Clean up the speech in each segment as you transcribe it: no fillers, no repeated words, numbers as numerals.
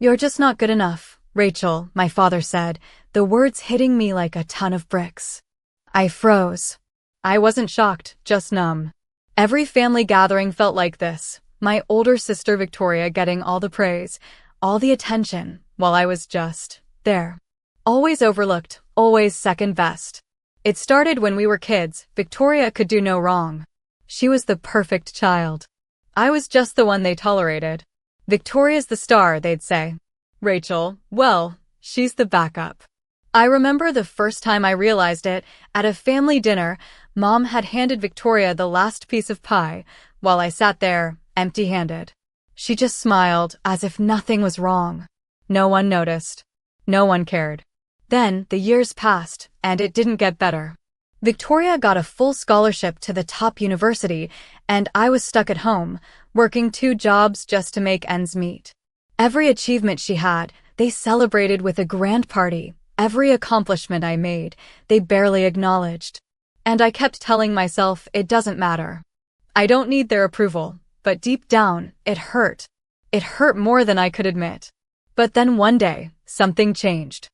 "You're just not good enough, Rachel," my father said, the words hitting me like a ton of bricks. I froze. I wasn't shocked, just numb. Every family gathering felt like this. My older sister Victoria getting all the praise, all the attention, while I was just there. Always overlooked, always second best. It started when we were kids. Victoria could do no wrong. She was the perfect child. I was just the one they tolerated. "Victoria's the star," they'd say. "Rachel, well, she's the backup." I remember the first time I realized it, at a family dinner. Mom had handed Victoria the last piece of pie, while I sat there, empty-handed. She just smiled, as if nothing was wrong. No one noticed. No one cared. Then, the years passed, and it didn't get better. Victoria got a full scholarship to the top university, and I was stuck at home, working 2 jobs just to make ends meet. Every achievement she had, they celebrated with a grand party. Every accomplishment I made, they barely acknowledged. And I kept telling myself it doesn't matter. I don't need their approval, but deep down, it hurt. It hurt more than I could admit. But then one day, something changed.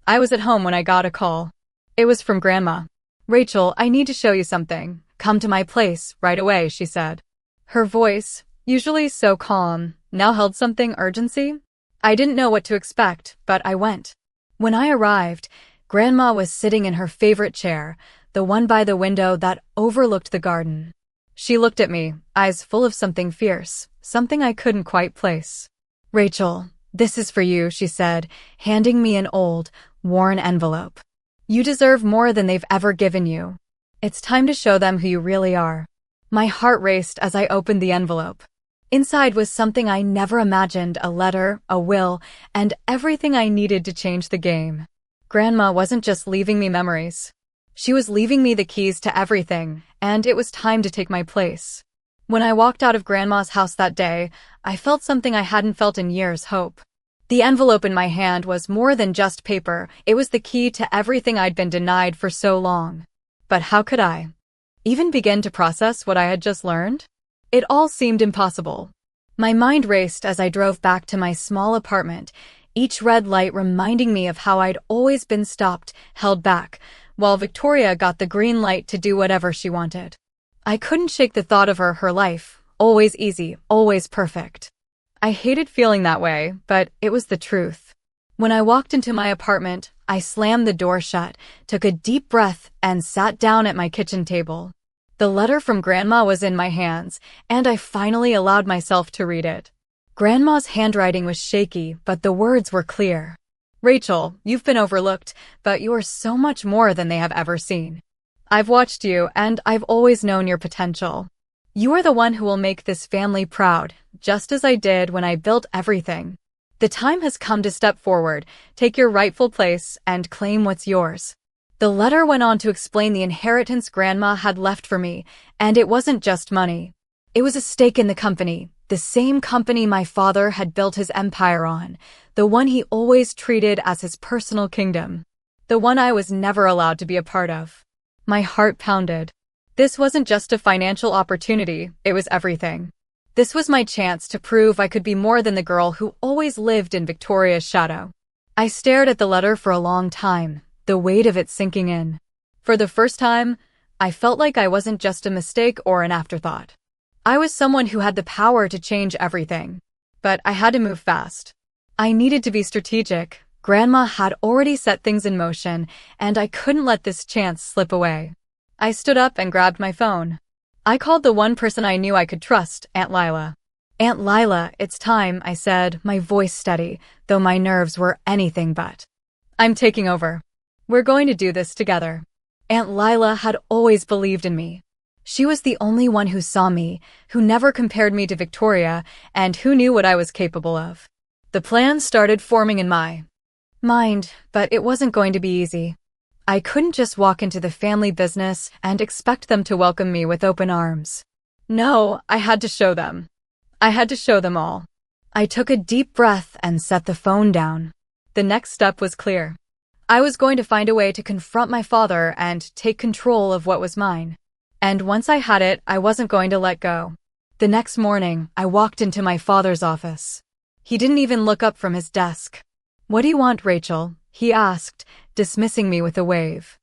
I was at home when I got a call. It was from Grandma. "Rachel, I need to show you something. Come to my place, right away," she said. Her voice, usually so calm, now held something urgency. I didn't know what to expect, but I went. When I arrived, Grandma was sitting in her favorite chair, the one by the window that overlooked the garden. She looked at me, eyes full of something fierce, something I couldn't quite place. "Rachel, this is for you," she said, handing me an old, worn envelope. "You deserve more than they've ever given you. It's time to show them who you really are." My heart raced as I opened the envelope. Inside was something I never imagined: a letter, a will, and everything I needed to change the game. Grandma wasn't just leaving me memories. She was leaving me the keys to everything, and it was time to take my place. When I walked out of Grandma's house that day, I felt something I hadn't felt in years: hope. The envelope in my hand was more than just paper. It was the key to everything I'd been denied for so long. But how could I even begin to process what I had just learned? It all seemed impossible. My mind raced as I drove back to my small apartment, each red light reminding me of how I'd always been stopped, held back, while Victoria got the green light to do whatever she wanted. I couldn't shake the thought of her life, always easy, always perfect. I hated feeling that way, but it was the truth. When I walked into my apartment, I slammed the door shut, took a deep breath, and sat down at my kitchen table. The letter from Grandma was in my hands, and I finally allowed myself to read it. Grandma's handwriting was shaky, but the words were clear. "Rachel, you've been overlooked, but you are so much more than they have ever seen. I've watched you, and I've always known your potential. You are the one who will make this family proud, just as I did when I built everything. The time has come to step forward, take your rightful place, and claim what's yours." The letter went on to explain the inheritance Grandma had left for me, and it wasn't just money. It was a stake in the company, the same company my father had built his empire on, the one he always treated as his personal kingdom, the one I was never allowed to be a part of. My heart pounded. This wasn't just a financial opportunity, it was everything. This was my chance to prove I could be more than the girl who always lived in Victoria's shadow. I stared at the letter for a long time, the weight of it sinking in. For the first time, I felt like I wasn't just a mistake or an afterthought. I was someone who had the power to change everything. But I had to move fast. I needed to be strategic. Grandma had already set things in motion, and I couldn't let this chance slip away. I stood up and grabbed my phone. I called the one person I knew I could trust, Aunt Lila. "Aunt Lila, it's time," I said, my voice steady, though my nerves were anything but. "I'm taking over. We're going to do this together." Aunt Lila had always believed in me. She was the only one who saw me, who never compared me to Victoria, and who knew what I was capable of. The plan started forming in my mind, but it wasn't going to be easy. I couldn't just walk into the family business and expect them to welcome me with open arms. No, I had to show them. I had to show them all. I took a deep breath and set the phone down. The next step was clear. I was going to find a way to confront my father and take control of what was mine. And once I had it, I wasn't going to let go. The next morning, I walked into my father's office. He didn't even look up from his desk. "What do you want, Rachel?" he asked, dismissing me with a wave.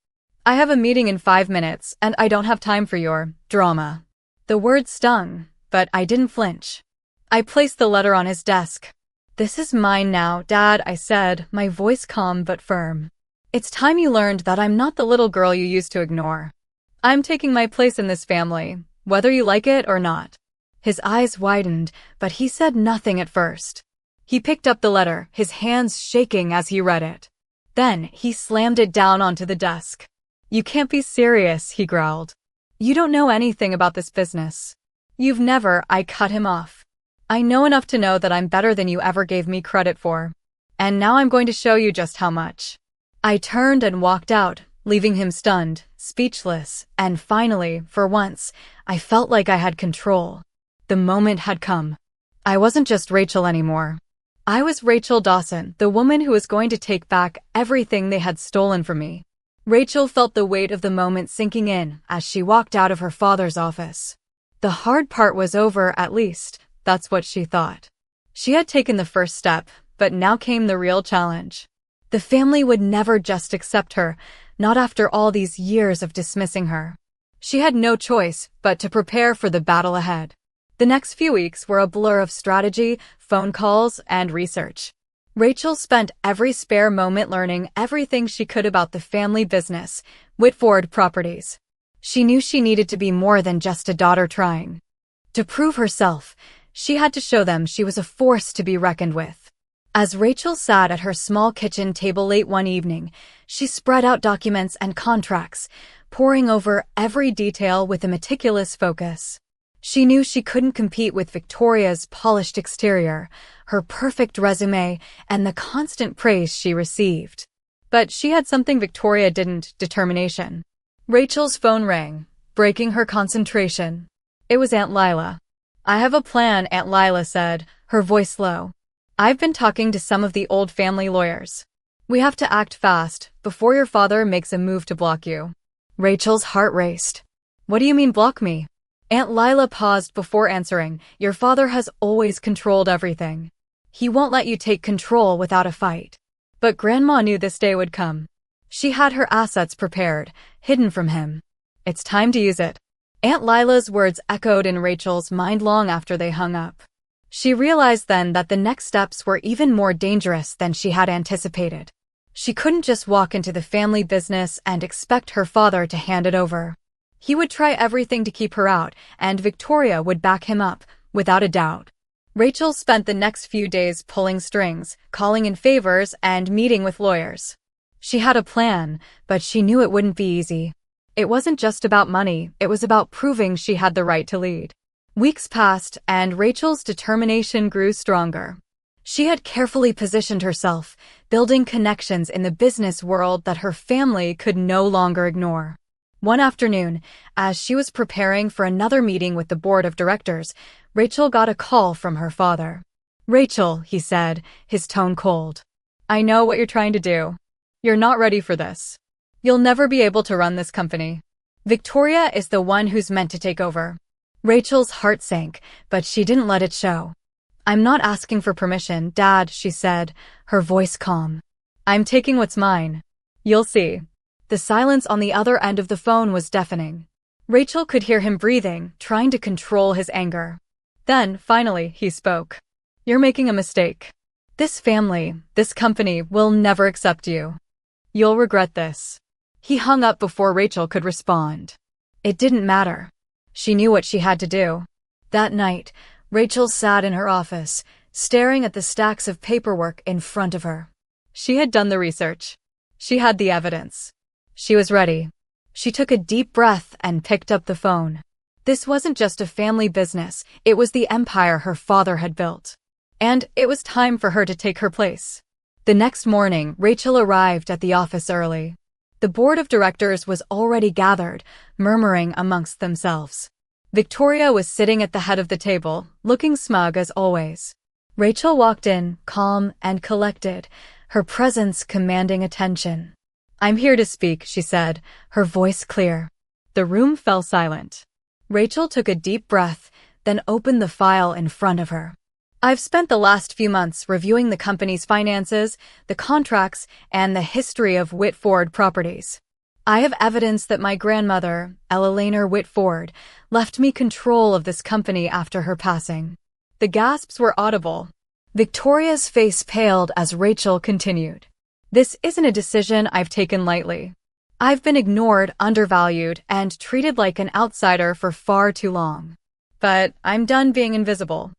"I have a meeting in 5 minutes, and I don't have time for your drama." The words stung, but I didn't flinch. I placed the letter on his desk. "This is mine now, Dad," I said, my voice calm but firm. "It's time you learned that I'm not the little girl you used to ignore. I'm taking my place in this family, whether you like it or not." His eyes widened, but he said nothing at first. He picked up the letter, his hands shaking as he read it. Then he slammed it down onto the desk. "You can't be serious," he growled. "You don't know anything about this business. You've never," I cut him off. "I know enough to know that I'm better than you ever gave me credit for. And now I'm going to show you just how much." I turned and walked out, leaving him stunned, speechless, and finally, for once, I felt like I had control. The moment had come. I wasn't just Rachel anymore. I was Rachel Dawson, the woman who was going to take back everything they had stolen from me. Rachel felt the weight of the moment sinking in as she walked out of her father's office. The hard part was over, at least, that's what she thought. She had taken the first step, but now came the real challenge. The family would never just accept her, not after all these years of dismissing her. She had no choice but to prepare for the battle ahead. The next few weeks were a blur of strategy, phone calls, and research. Rachel spent every spare moment learning everything she could about the family business, Whitford Properties. She knew she needed to be more than just a daughter trying. To prove herself, she had to show them she was a force to be reckoned with. As Rachel sat at her small kitchen table late one evening, she spread out documents and contracts, poring over every detail with a meticulous focus. She knew she couldn't compete with Victoria's polished exterior, her perfect resume, and the constant praise she received. But she had something Victoria didn't: determination. Rachel's phone rang, breaking her concentration. It was Aunt Lila. "I have a plan," Aunt Lila said, her voice low. "I've been talking to some of the old family lawyers. We have to act fast, before your father makes a move to block you." Rachel's heart raced. "What do you mean, block me?" Aunt Lila paused before answering. "Your father has always controlled everything. He won't let you take control without a fight." But Grandma knew this day would come. She had her assets prepared, hidden from him. It's time to use it. Aunt Lila's words echoed in Rachel's mind long after they hung up. She realized then that the next steps were even more dangerous than she had anticipated. She couldn't just walk into the family business and expect her father to hand it over. He would try everything to keep her out, and Victoria would back him up, without a doubt. Rachel spent the next few days pulling strings, calling in favors, and meeting with lawyers. She had a plan, but she knew it wouldn't be easy. It wasn't just about money, it was about proving she had the right to lead. Weeks passed, and Rachel's determination grew stronger. She had carefully positioned herself, building connections in the business world that her family could no longer ignore. One afternoon, as she was preparing for another meeting with the board of directors, Rachel got a call from her father. "Rachel," he said, his tone cold. "I know what you're trying to do. You're not ready for this. You'll never be able to run this company. Victoria is the one who's meant to take over." Rachel's heart sank, but she didn't let it show. "I'm not asking for permission, Dad," she said, her voice calm. "I'm taking what's mine. You'll see." The silence on the other end of the phone was deafening. Rachel could hear him breathing, trying to control his anger. Then, finally, he spoke. "You're making a mistake. This family, this company, will never accept you. You'll regret this." He hung up before Rachel could respond. It didn't matter. She knew what she had to do. That night, Rachel sat in her office, staring at the stacks of paperwork in front of her. She had done the research. She had the evidence. She was ready. She took a deep breath and picked up the phone. This wasn't just a family business, it was the empire her father had built. And it was time for her to take her place. The next morning, Rachel arrived at the office early. The board of directors was already gathered, murmuring amongst themselves. Victoria was sitting at the head of the table, looking smug as always. Rachel walked in, calm and collected, her presence commanding attention. "I'm here to speak," she said, her voice clear. The room fell silent. Rachel took a deep breath, then opened the file in front of her. I've spent the last few months reviewing the company's finances, the contracts, and the history of Whitford properties. I have evidence that my grandmother, Eleanor Whitford, left me control of this company after her passing. The gasps were audible. Victoria's face paled as Rachel continued. This isn't a decision I've taken lightly. I've been ignored, undervalued, and treated like an outsider for far too long. But I'm done being invisible.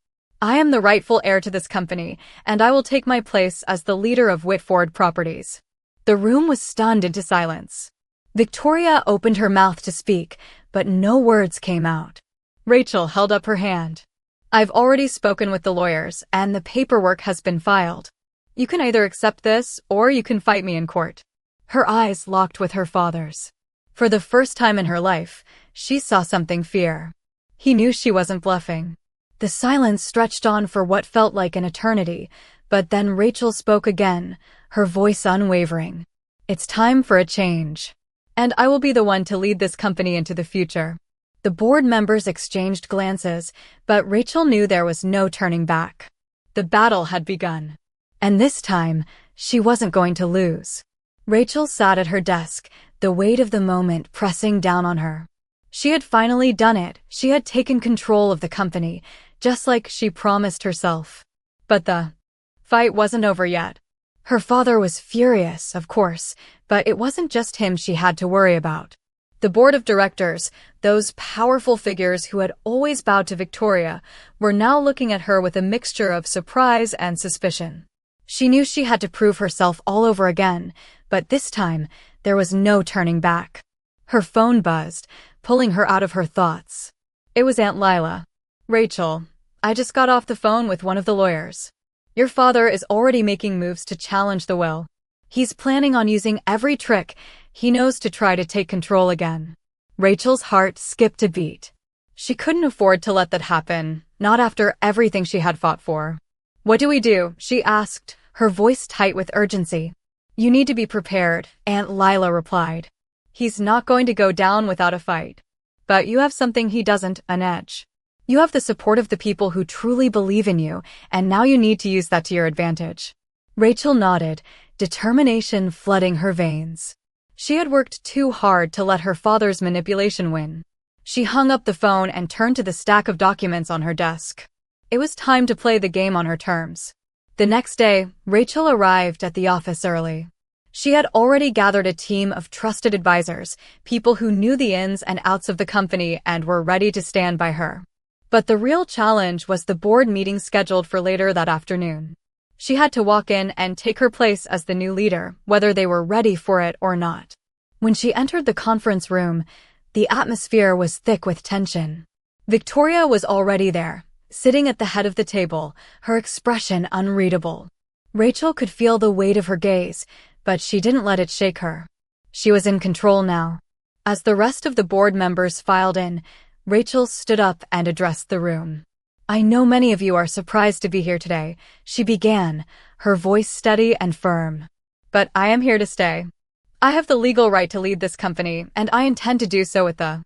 I am the rightful heir to this company, and I will take my place as the leader of Whitford Properties. The room was stunned into silence. Victoria opened her mouth to speak, but no words came out. Rachel held up her hand. I've already spoken with the lawyers, and the paperwork has been filed. You can either accept this, or you can fight me in court. Her eyes locked with her father's. For the first time in her life, she saw something fear. He knew she wasn't bluffing. The silence stretched on for what felt like an eternity, but then Rachel spoke again, her voice unwavering. It's time for a change. And I will be the one to lead this company into the future. The board members exchanged glances, but Rachel knew there was no turning back. The battle had begun. And this time, she wasn't going to lose. Rachel sat at her desk, the weight of the moment pressing down on her. She had finally done it. She had taken control of the company, just like she promised herself. But the fight wasn't over yet. Her father was furious, of course, but it wasn't just him she had to worry about. The board of directors, those powerful figures who had always bowed to Victoria, were now looking at her with a mixture of surprise and suspicion. She knew she had to prove herself all over again, but this time, there was no turning back. Her phone buzzed, pulling her out of her thoughts. It was Aunt Lila. Rachel, I just got off the phone with one of the lawyers. Your father is already making moves to challenge the will. He's planning on using every trick he knows to try to take control again. Rachel's heart skipped a beat. She couldn't afford to let that happen, not after everything she had fought for. What do we do? She asked, her voice tight with urgency. You need to be prepared, Aunt Lila replied. He's not going to go down without a fight. But you have something he doesn't, an edge. You have the support of the people who truly believe in you, and now you need to use that to your advantage. Rachel nodded, determination flooding her veins. She had worked too hard to let her father's manipulation win. She hung up the phone and turned to the stack of documents on her desk. It was time to play the game on her terms. The next day, Rachel arrived at the office early. She had already gathered a team of trusted advisors, people who knew the ins and outs of the company and were ready to stand by her. But the real challenge was the board meeting scheduled for later that afternoon. She had to walk in and take her place as the new leader, whether they were ready for it or not. When she entered the conference room, the atmosphere was thick with tension. Victoria was already there, sitting at the head of the table, her expression unreadable. Rachel could feel the weight of her gaze, but she didn't let it shake her. She was in control now. As the rest of the board members filed in, Rachel stood up and addressed the room. I know many of you are surprised to be here today, she began, her voice steady and firm. But I am here to stay. I have the legal right to lead this company, and I intend to do so with the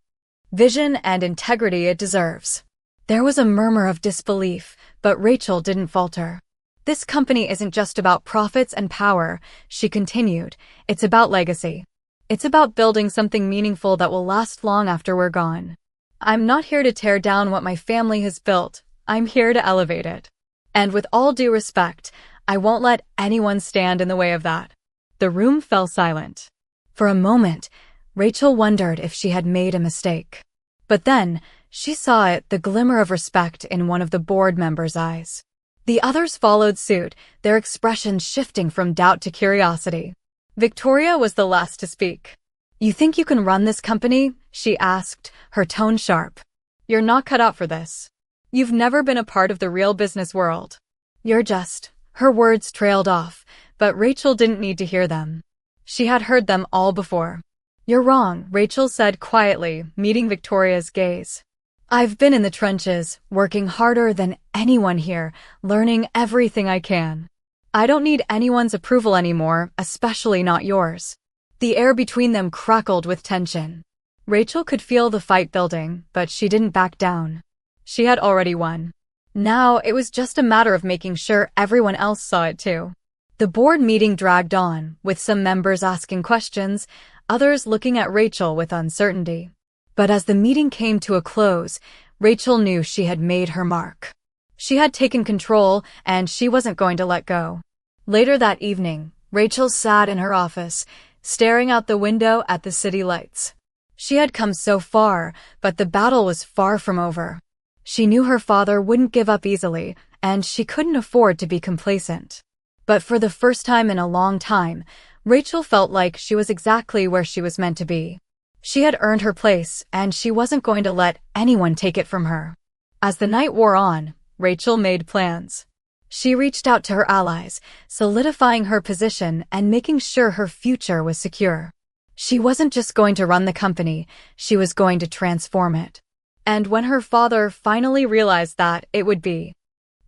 vision and integrity it deserves. There was a murmur of disbelief, but Rachel didn't falter. This company isn't just about profits and power, she continued. It's about legacy. It's about building something meaningful that will last long after we're gone. I'm not here to tear down what my family has built. I'm here to elevate it. And with all due respect, I won't let anyone stand in the way of that. The room fell silent. For a moment, Rachel wondered if she had made a mistake. But then, she saw it, the glimmer of respect in one of the board members' eyes. The others followed suit, their expressions shifting from doubt to curiosity. Victoria was the last to speak. You think you can run this company? She asked, her tone sharp. You're not cut out for this. You've never been a part of the real business world. You're just... Her words trailed off, but Rachel didn't need to hear them. She had heard them all before. You're wrong, Rachel said quietly, meeting Victoria's gaze. I've been in the trenches, working harder than anyone here, learning everything I can. I don't need anyone's approval anymore, especially not yours. The air between them crackled with tension. Rachel could feel the fight building, but she didn't back down. She had already won. Now it was just a matter of making sure everyone else saw it too. The board meeting dragged on, with some members asking questions, others looking at Rachel with uncertainty. But as the meeting came to a close, Rachel knew she had made her mark. She had taken control, and she wasn't going to let go. Later that evening, Rachel sat in her office, staring out the window at the city lights. She had come so far, but the battle was far from over. She knew her father wouldn't give up easily, and she couldn't afford to be complacent. But for the first time in a long time, Rachel felt like she was exactly where she was meant to be. She had earned her place, and she wasn't going to let anyone take it from her. As the night wore on, Rachel made plans. She reached out to her allies, solidifying her position and making sure her future was secure. She wasn't just going to run the company, she was going to transform it. And when her father finally realized that, it would be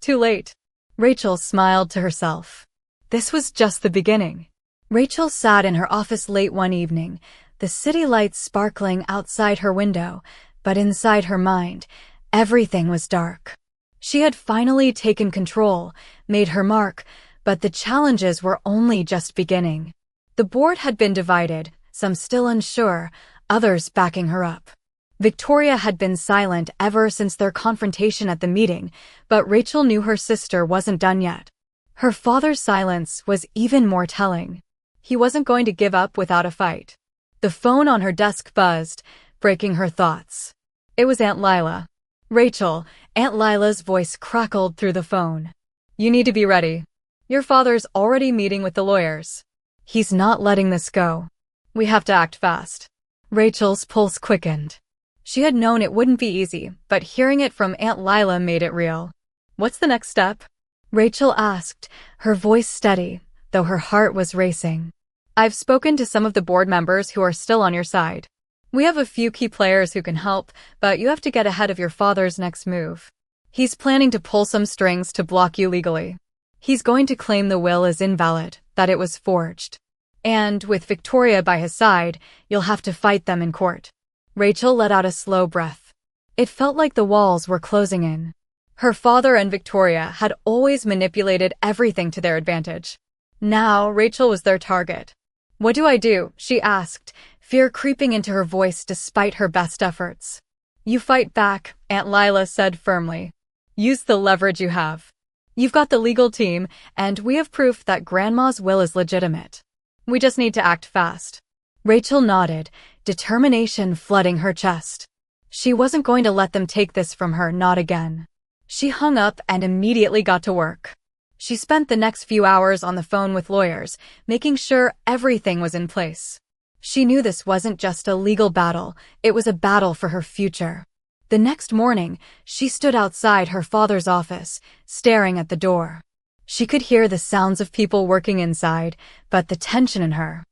too late. Rachel smiled to herself. This was just the beginning. Rachel sat in her office late one evening, the city lights sparkling outside her window, but inside her mind, everything was dark. She had finally taken control, made her mark, but the challenges were only just beginning. The board had been divided, some still unsure, others backing her up. Victoria had been silent ever since their confrontation at the meeting, but Rachel knew her sister wasn't done yet. Her father's silence was even more telling. He wasn't going to give up without a fight. The phone on her desk buzzed, breaking her thoughts. It was Aunt Lila. Rachel, Aunt Lila's voice crackled through the phone. You need to be ready. Your father's already meeting with the lawyers. He's not letting this go. We have to act fast. Rachel's pulse quickened. She had known it wouldn't be easy, but hearing it from Aunt Lila made it real. What's the next step? Rachel asked, her voice steady, though her heart was racing. I've spoken to some of the board members who are still on your side. We have a few key players who can help, but you have to get ahead of your father's next move. He's planning to pull some strings to block you legally. He's going to claim the will is invalid, that it was forged. And, with Victoria by his side, you'll have to fight them in court. Rachel let out a slow breath. It felt like the walls were closing in. Her father and Victoria had always manipulated everything to their advantage. Now, Rachel was their target. What do I do? She asked, fear creeping into her voice despite her best efforts. You fight back, Aunt Lila said firmly. Use the leverage you have. You've got the legal team, and we have proof that Grandma's will is legitimate. We just need to act fast. Rachel nodded, determination flooding her chest. She wasn't going to let them take this from her, not again. She hung up and immediately got to work. She spent the next few hours on the phone with lawyers, making sure everything was in place. She knew this wasn't just a legal battle, it was a battle for her future. The next morning, she stood outside her father's office, staring at the door. She could hear the sounds of people working inside, but the tension in her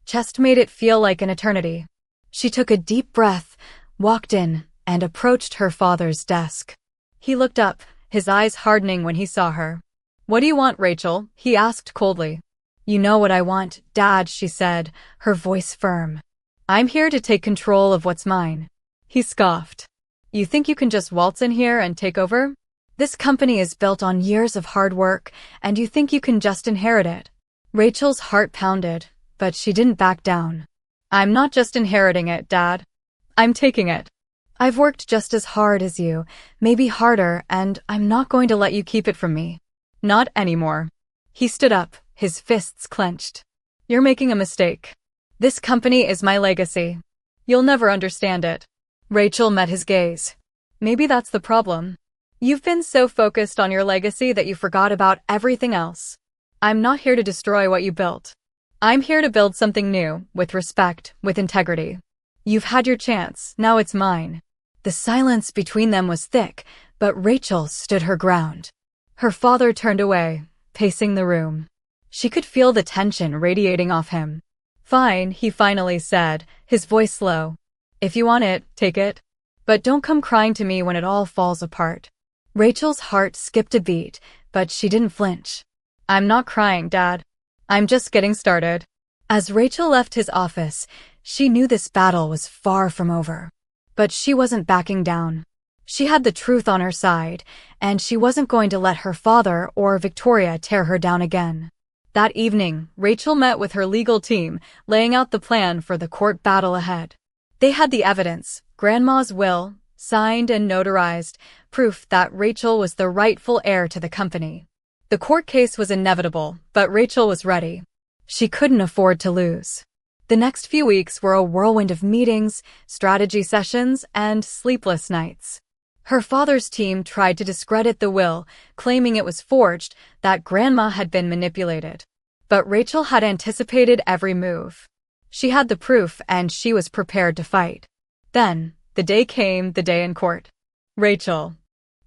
chest made it feel like an eternity. She took a deep breath, walked in, and approached her father's desk. He looked up, his eyes hardening when he saw her. What do you want, Rachel? He asked coldly. You know what I want, Dad, she said, her voice firm. I'm here to take control of what's mine. He scoffed. You think you can just waltz in here and take over? This company is built on years of hard work, and you think you can just inherit it. Rachel's heart pounded, but she didn't back down. I'm not just inheriting it, Dad. I'm taking it. I've worked just as hard as you, maybe harder, and I'm not going to let you keep it from me. Not anymore. He stood up, his fists clenched. You're making a mistake. This company is my legacy. You'll never understand it. Rachel met his gaze. Maybe that's the problem. You've been so focused on your legacy that you forgot about everything else. I'm not here to destroy what you built. I'm here to build something new, with respect, with integrity. You've had your chance, now it's mine. The silence between them was thick, but Rachel stood her ground. Her father turned away, pacing the room. She could feel the tension radiating off him. Fine, he finally said, his voice low. If you want it, take it. But don't come crying to me when it all falls apart. Rachel's heart skipped a beat, but she didn't flinch. I'm not crying, Dad. I'm just getting started. As Rachel left his office, she knew this battle was far from over. But she wasn't backing down. She had the truth on her side, and she wasn't going to let her father or Victoria tear her down again. That evening, Rachel met with her legal team, laying out the plan for the court battle ahead. They had the evidence, Grandma's will, signed and notarized, proof that Rachel was the rightful heir to the company. The court case was inevitable, but Rachel was ready. She couldn't afford to lose. The next few weeks were a whirlwind of meetings, strategy sessions, and sleepless nights. Her father's team tried to discredit the will, claiming it was forged, that Grandma had been manipulated. But Rachel had anticipated every move. She had the proof, and she was prepared to fight. Then, the day came, the day in court. Rachel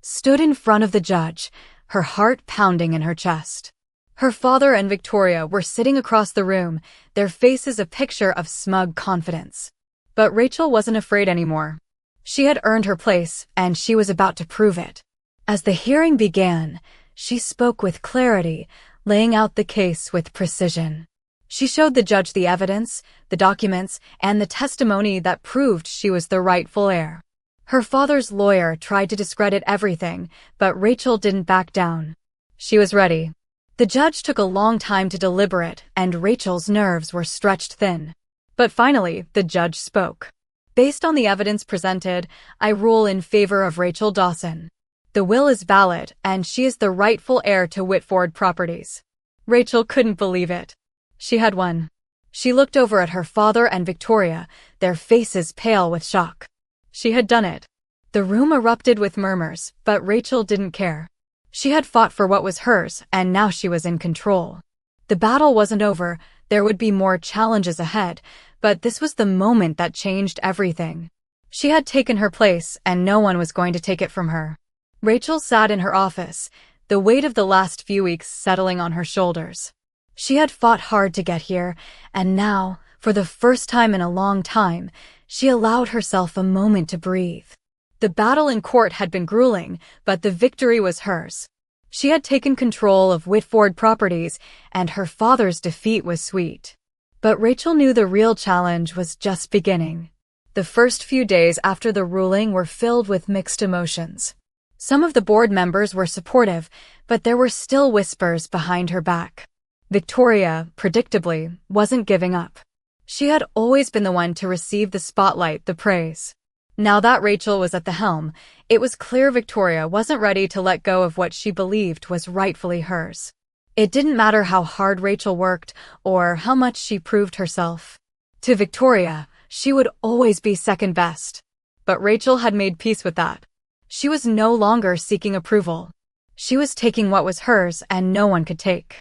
stood in front of the judge, her heart pounding in her chest. Her father and Victoria were sitting across the room, their faces a picture of smug confidence. But Rachel wasn't afraid anymore. She had earned her place, and she was about to prove it. As the hearing began, she spoke with clarity, laying out the case with precision. She showed the judge the evidence, the documents, and the testimony that proved she was the rightful heir. Her father's lawyer tried to discredit everything, but Rachel didn't back down. She was ready. The judge took a long time to deliberate, and Rachel's nerves were stretched thin. But finally, the judge spoke. Based on the evidence presented, I rule in favor of Rachel Dawson. The will is valid, and she is the rightful heir to Whitford Properties. Rachel couldn't believe it. She had won. She looked over at her father and Victoria, their faces pale with shock. She had done it. The room erupted with murmurs, but Rachel didn't care. She had fought for what was hers, and now she was in control. The battle wasn't over, there would be more challenges ahead, but this was the moment that changed everything. She had taken her place, and no one was going to take it from her. Rachel sat in her office, the weight of the last few weeks settling on her shoulders. She had fought hard to get here, and now, for the first time in a long time, she allowed herself a moment to breathe. The battle in court had been grueling, but the victory was hers. She had taken control of Whitford Properties, and her father's defeat was sweet. But Rachel knew the real challenge was just beginning. The first few days after the ruling were filled with mixed emotions. Some of the board members were supportive, but there were still whispers behind her back. Victoria, predictably, wasn't giving up. She had always been the one to receive the spotlight, the praise. Now that Rachel was at the helm, it was clear Victoria wasn't ready to let go of what she believed was rightfully hers. It didn't matter how hard Rachel worked or how much she proved herself. To Victoria, she would always be second best. But Rachel had made peace with that. She was no longer seeking approval. She was taking what was hers and no one could take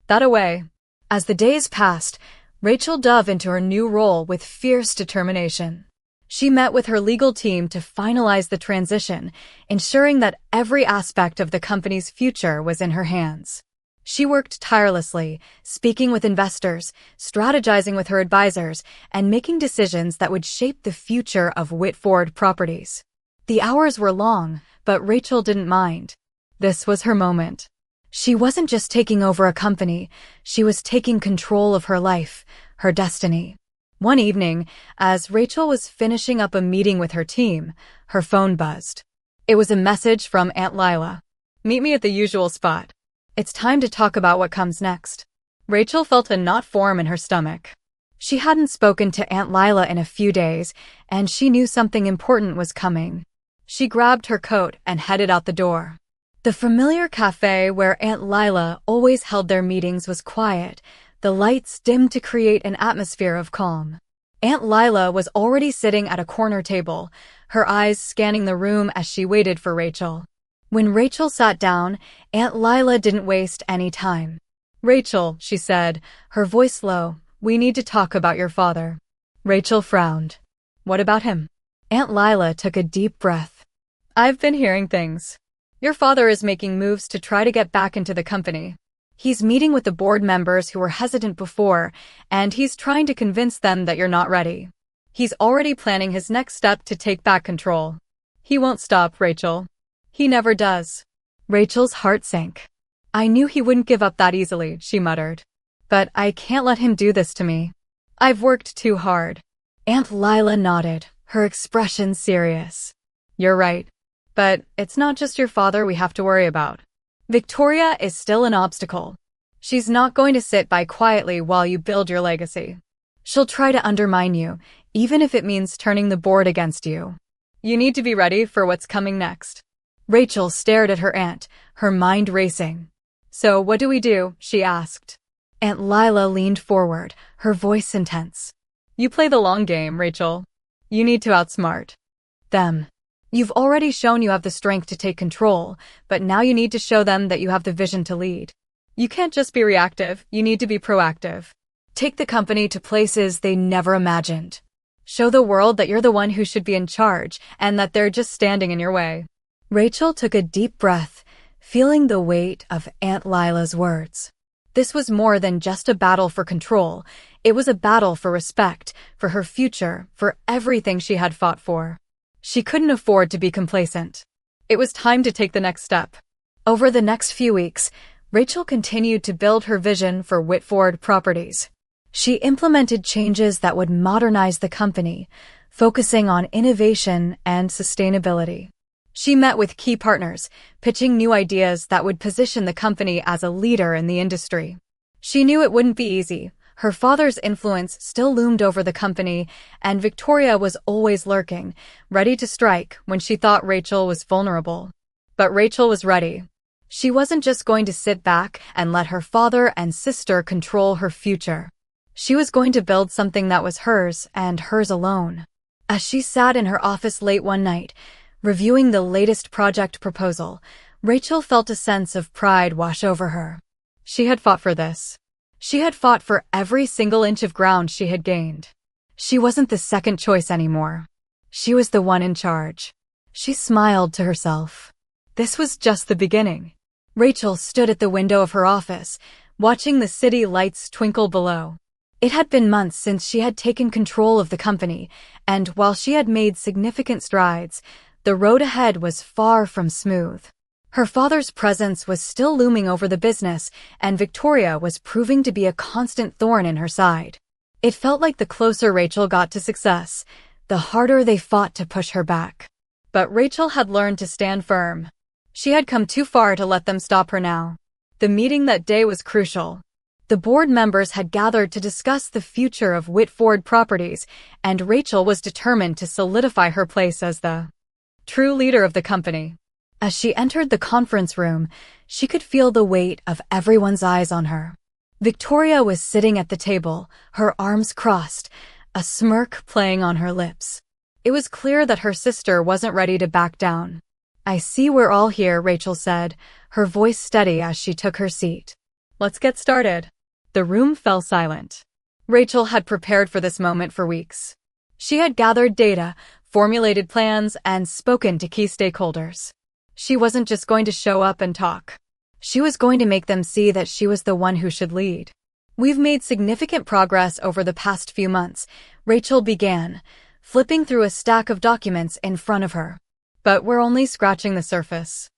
that away. As the days passed, Rachel dove into her new role with fierce determination. She met with her legal team to finalize the transition, ensuring that every aspect of the company's future was in her hands. She worked tirelessly, speaking with investors, strategizing with her advisors, and making decisions that would shape the future of Whitford Properties. The hours were long, but Rachel didn't mind. This was her moment. She wasn't just taking over a company, she was taking control of her life, her destiny. One evening, as Rachel was finishing up a meeting with her team, her phone buzzed. It was a message from Aunt Lila. "Meet me at the usual spot. It's time to talk about what comes next." Rachel felt a knot form in her stomach. She hadn't spoken to Aunt Lila in a few days, and she knew something important was coming. She grabbed her coat and headed out the door. The familiar cafe where Aunt Lila always held their meetings was quiet, the lights dimmed to create an atmosphere of calm. Aunt Lila was already sitting at a corner table, her eyes scanning the room as she waited for Rachel. When Rachel sat down, Aunt Lila didn't waste any time. "Rachel," she said, her voice low, "we need to talk about your father." Rachel frowned. "What about him?" Aunt Lila took a deep breath. "I've been hearing things. Your father is making moves to try to get back into the company. He's meeting with the board members who were hesitant before, and he's trying to convince them that you're not ready. He's already planning his next step to take back control. He won't stop, Rachel. He never does." Rachel's heart sank. "I knew he wouldn't give up that easily," she muttered. "But I can't let him do this to me. I've worked too hard." Aunt Lila nodded, her expression serious. "You're right. But it's not just your father we have to worry about. Victoria is still an obstacle. She's not going to sit by quietly while you build your legacy. She'll try to undermine you, even if it means turning the board against you. You need to be ready for what's coming next. Rachel stared at her aunt, her mind racing. So what do we do? She asked. Aunt Lila leaned forward, her voice intense. You play the long game, Rachel. You need to outsmart them. You've already shown you have the strength to take control, but now you need to show them that you have the vision to lead. You can't just be reactive, you need to be proactive. Take the company to places they never imagined. Show the world that you're the one who should be in charge and that they're just standing in your way. Rachel took a deep breath, feeling the weight of Aunt Lila's words. This was more than just a battle for control. It was a battle for respect, for her future, for everything she had fought for. She couldn't afford to be complacent. It was time to take the next step. Over the next few weeks, Rachel continued to build her vision for Whitford Properties. She implemented changes that would modernize the company, focusing on innovation and sustainability. She met with key partners, pitching new ideas that would position the company as a leader in the industry. She knew it wouldn't be easy. Her father's influence still loomed over the company, and Victoria was always lurking, ready to strike when she thought Rachel was vulnerable. But Rachel was ready. She wasn't just going to sit back and let her father and sister control her future. She was going to build something that was hers and hers alone. As she sat in her office late one night, reviewing the latest project proposal, Rachel felt a sense of pride wash over her. She had fought for this. She had fought for every single inch of ground she had gained. She wasn't the second choice anymore. She was the one in charge. She smiled to herself. This was just the beginning. Rachel stood at the window of her office, watching the city lights twinkle below. It had been months since she had taken control of the company, and while she had made significant strides, the road ahead was far from smooth. Her father's presence was still looming over the business, and Victoria was proving to be a constant thorn in her side. It felt like the closer Rachel got to success, the harder they fought to push her back. But Rachel had learned to stand firm. She had come too far to let them stop her now. The meeting that day was crucial. The board members had gathered to discuss the future of Whitford Properties, and Rachel was determined to solidify her place as the true leader of the company. As she entered the conference room, she could feel the weight of everyone's eyes on her. Victoria was sitting at the table, her arms crossed, a smirk playing on her lips. It was clear that her sister wasn't ready to back down. I see we're all here, Rachel said, her voice steady as she took her seat. Let's get started. The room fell silent. Rachel had prepared for this moment for weeks. She had gathered data, formulated plans, and spoken to key stakeholders. She wasn't just going to show up and talk. She was going to make them see that she was the one who should lead. We've made significant progress over the past few months, Rachel began, flipping through a stack of documents in front of her. But we're only scratching the surface.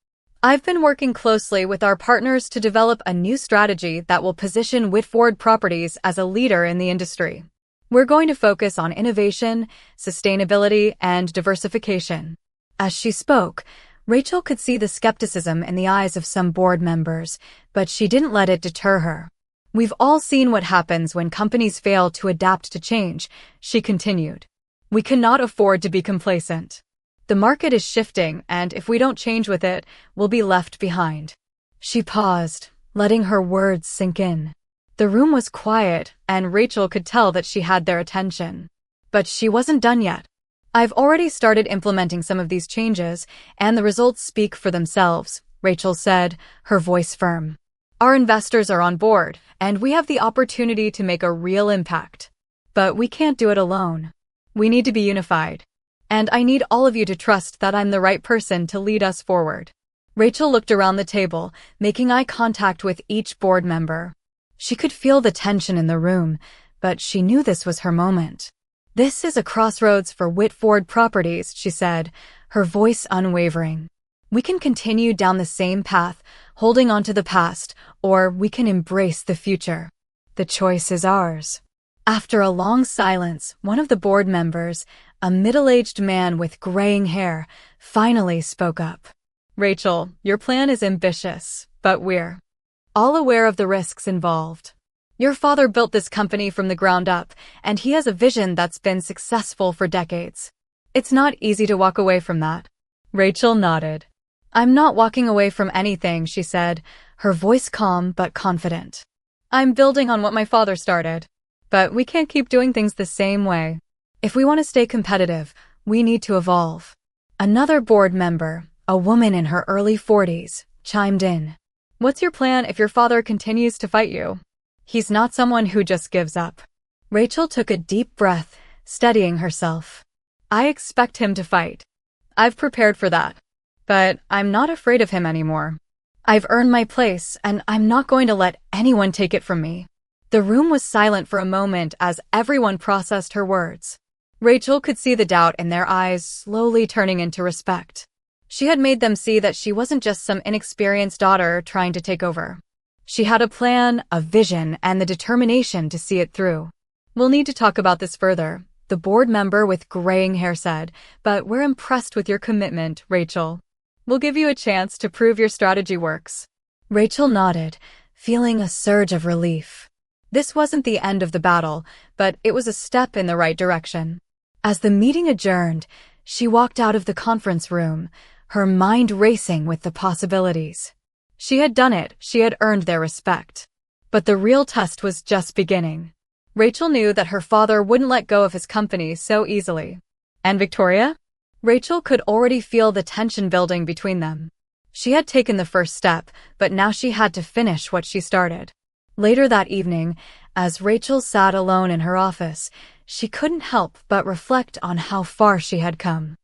I've been working closely with our partners to develop a new strategy that will position Whitford Properties as a leader in the industry. We're going to focus on innovation, sustainability, and diversification. As she spoke, Rachel could see the skepticism in the eyes of some board members, but she didn't let it deter her. We've all seen what happens when companies fail to adapt to change, she continued. We cannot afford to be complacent. The market is shifting, and if we don't change with it, we'll be left behind. She paused, letting her words sink in. The room was quiet, and Rachel could tell that she had their attention. But she wasn't done yet. I've already started implementing some of these changes, and the results speak for themselves, Rachel said, her voice firm. Our investors are on board, and we have the opportunity to make a real impact. But we can't do it alone. We need to be unified. And I need all of you to trust that I'm the right person to lead us forward. Rachel looked around the table, making eye contact with each board member. She could feel the tension in the room, but she knew this was her moment. This is a crossroads for Whitford Properties, she said, her voice unwavering. We can continue down the same path, holding on to the past, or we can embrace the future. The choice is ours. After a long silence, one of the board members, a middle-aged man with graying hair, finally spoke up. Rachel, your plan is ambitious, but we're all aware of the risks involved. Your father built this company from the ground up, and he has a vision that's been successful for decades. It's not easy to walk away from that. Rachel nodded. I'm not walking away from anything, she said, her voice calm but confident. I'm building on what my father started. But we can't keep doing things the same way. If we want to stay competitive, we need to evolve. Another board member, a woman in her early 40s, chimed in. What's your plan if your father continues to fight you? He's not someone who just gives up. Rachel took a deep breath, steadying herself. I expect him to fight. I've prepared for that. But I'm not afraid of him anymore. I've earned my place, and I'm not going to let anyone take it from me. The room was silent for a moment as everyone processed her words. Rachel could see the doubt in their eyes slowly turning into respect. She had made them see that she wasn't just some inexperienced daughter trying to take over. She had a plan, a vision, and the determination to see it through. We'll need to talk about this further, the board member with graying hair said, but we're impressed with your commitment, Rachel. We'll give you a chance to prove your strategy works. Rachel nodded, feeling a surge of relief. This wasn't the end of the battle, but it was a step in the right direction. As the meeting adjourned, she walked out of the conference room, her mind racing with the possibilities. She had done it, she had earned their respect. But the real test was just beginning. Rachel knew that her father wouldn't let go of his company so easily. And Victoria? Rachel could already feel the tension building between them. She had taken the first step, but now she had to finish what she started. Later that evening, as Rachel sat alone in her office, she couldn't help but reflect on how far she had come.